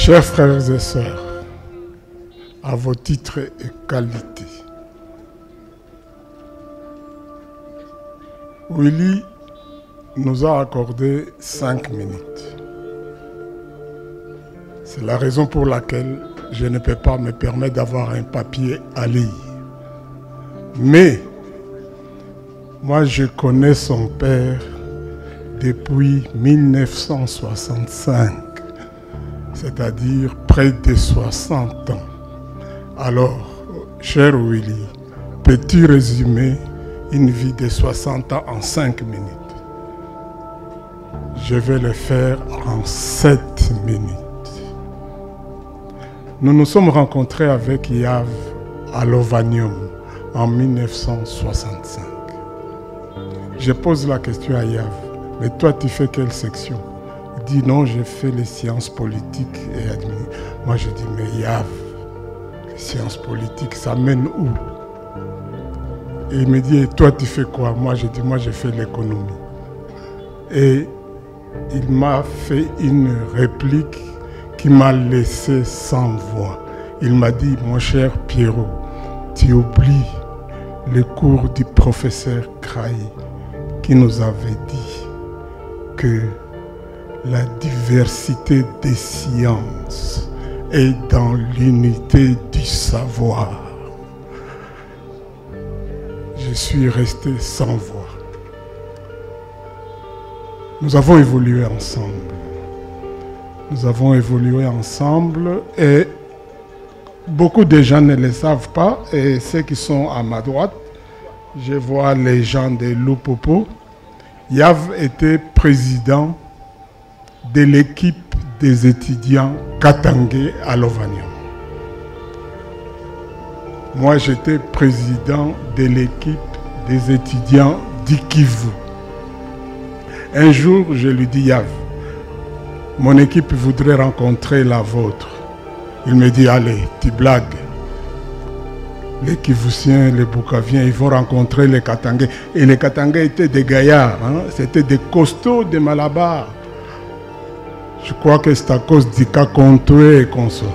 Chers frères et sœurs, à vos titres et qualités, Willy nous a accordé 5 minutes. C'est la raison pour laquelle je ne peux pas me permettre d'avoir un papier à lire. Mais, moi je connais son père depuis 1965, c'est-à-dire près de 60 ans. Alors, cher Willy, peux-tu résumer une vie de 60 ans en 5 minutes? Je vais le faire en 7 minutes. Nous nous sommes rencontrés avec Yav à l'Ovanium en 1965. Je pose la question à Yav, mais toi tu fais quelle section? Il dit non, je fais les sciences politiques et administratives. Moi je dis mais Yav, les sciences politiques ça mène où? Et il me dit et toi tu fais quoi? Moi je dis moi je fais l'économie. Et il m'a fait une réplique qui m'a laissé sans voix. Il m'a dit, mon cher Pierrot, tu oublies le cours du professeur Craï qui nous avait dit que la diversité des sciences est dans l'unité du savoir. Je suis resté sans voix. Nous avons évolué ensemble. Nous avons évolué ensemble et beaucoup de gens ne le savent pas. Et ceux qui sont à ma droite, je vois les gens de Lupopo. Yav était président de l'équipe des étudiants Katangé à l'Ovanium. Moi, j'étais président de l'équipe des étudiants d'Ikivu. Un jour, je lui dis, Yav, mon équipe voudrait rencontrer la vôtre. Il me dit, allez, tu blagues. Les Kivusiens, les Bukaviens, ils vont rencontrer les Katangais. Et les Katangais étaient des gaillards, hein? C'était des costauds de Malabar. Je crois que c'est à cause du cas Contoé et Conso.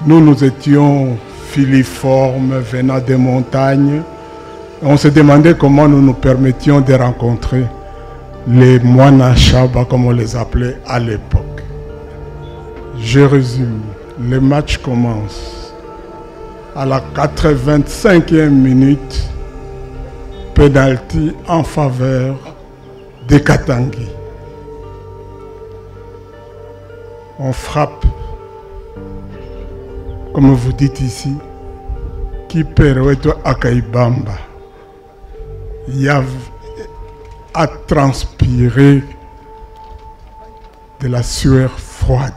Nous étions filiformes, venant des montagnes. On se demandait comment nous nous permettions de rencontrer les moines Chaba, comme on les appelait à l'époque. Je résume, le match commence. À la 85e minute, penalty en faveur des Katangui. On frappe, comme vous dites ici, qui pereweto Akaibamba. Yav a transpiré de la sueur froide.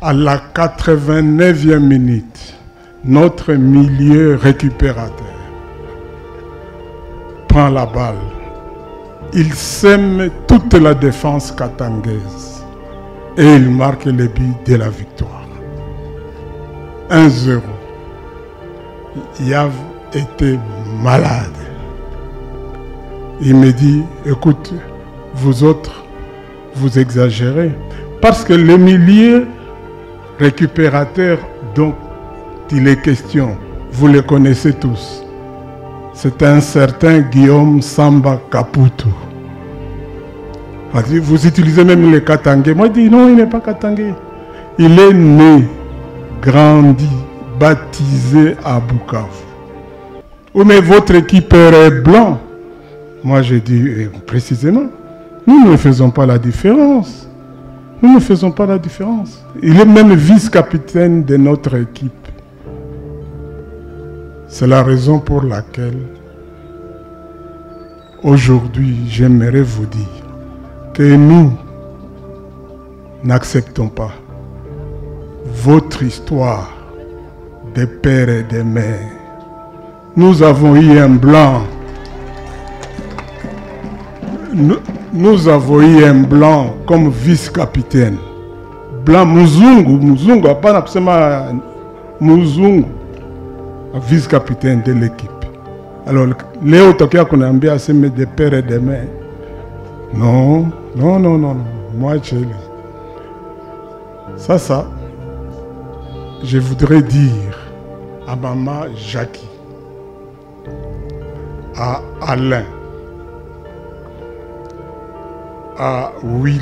À la 89e minute, notre milieu récupérateur prend la balle. Il sème toute la défense katangaise et il marque le but de la victoire. 1-0. Yav était malade. Il me dit, écoute, vous autres, vous exagérez. Parce que le milieu récupérateur dont il est question, vous le connaissez tous. C'est un certain Guillaume Samba Caputo. Vous utilisez même les Katangais. Moi, je dis, non, il n'est pas Katangais. Il est né, grandi, baptisé à Bukavu. Oh, mais votre équipe est blanc. Moi, j'ai dit, précisément, nous ne faisons pas la différence. Nous ne faisons pas la différence. Il est même vice-capitaine de notre équipe. C'est la raison pour laquelle, aujourd'hui, j'aimerais vous dire que nous n'acceptons pas votre histoire de pères et de mères. Nous avons eu un blanc. Nous avons eu un blanc comme vice-capitaine. Blanc Muzungu, hapana kusema Muzungu, vice-capitaine de l'équipe. Alors, leo tokea kunaambia aseme de père et de mère. Non, non, non, non, non. Moi, Ça, je voudrais dire à maman Jackie, à Alain, à Willy,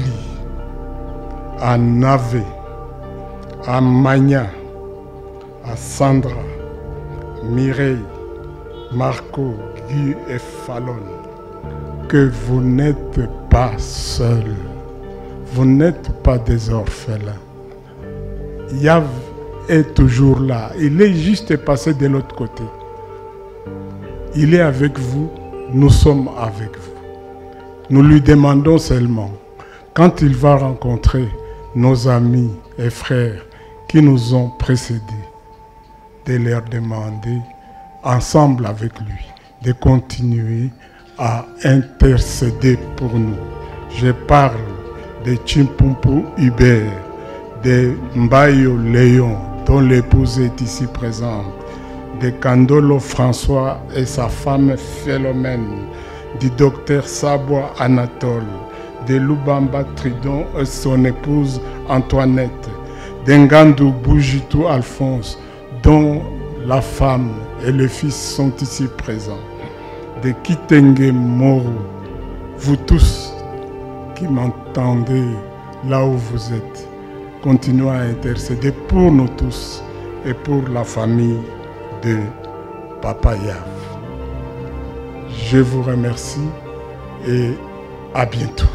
à Navé, à Magna, à Sandra, Mireille, Marco, Guy et Fallon, que vous n'êtes pas seuls, vous n'êtes pas des orphelins. Yav est toujours là, il est juste passé de l'autre côté. Il est avec vous, nous sommes avec vous. Nous lui demandons seulement, quand il va rencontrer nos amis et frères qui nous ont précédés, de leur demander, ensemble avec lui, de continuer à intercéder pour nous. Je parle de Chimpumpu Hubert, de Mbayo Léon, dont l'épouse est ici présente, de Kandolo François et sa femme Philomène, du docteur Sabois Anatole, de Lubamba Tridon et son épouse Antoinette, d'Engandou Boujitou Alphonse, dont la femme et le fils sont ici présents, de Kitenge Moro, vous tous qui m'entendez là où vous êtes, continuez à intercéder pour nous tous et pour la famille de Papa Yav. Je vous remercie et à bientôt.